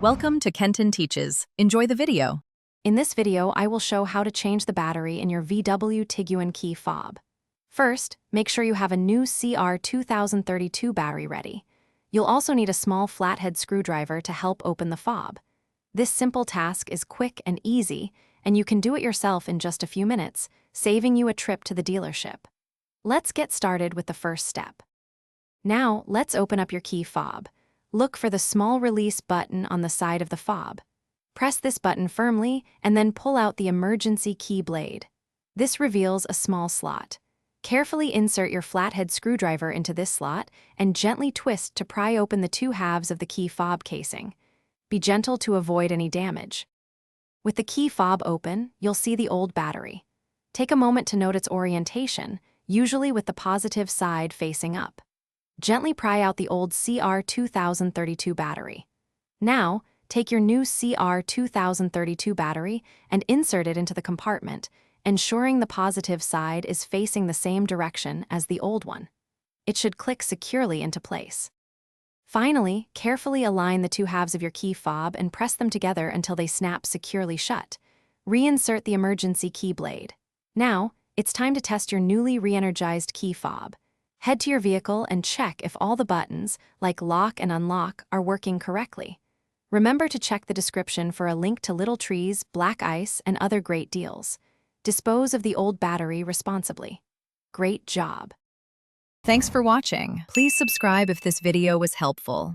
Welcome to Kenton Teaches. Enjoy the video. In this video, I will show how to change the battery in your VW Tiguan key fob. First, make sure you have a new CR2032 battery ready. You'll also need a small flathead screwdriver to help open the fob. This simple task is quick and easy, and you can do it yourself in just a few minutes, saving you a trip to the dealership. Let's get started with the first step. Now, let's open up your key fob. Look for the small release button on the side of the fob. Press this button firmly and then pull out the emergency key blade. This reveals a small slot. Carefully insert your flathead screwdriver into this slot and gently twist to pry open the two halves of the key fob casing. Be gentle to avoid any damage. With the key fob open, you'll see the old battery. Take a moment to note its orientation, usually with the positive side facing up. Gently pry out the old CR2032 battery. Now, take your new CR2032 battery and insert it into the compartment, ensuring the positive side is facing the same direction as the old one. It should click securely into place. Finally, carefully align the two halves of your key fob and press them together until they snap securely shut. Reinsert the emergency key blade. Now, it's time to test your newly re-energized key fob. Head to your vehicle and check if all the buttons, like lock and unlock, are working correctly. Remember to check the description for a link to little trees, black ice, and other great deals. Dispose of the old battery responsibly. Great job! Thanks for watching. Please subscribe if this video was helpful.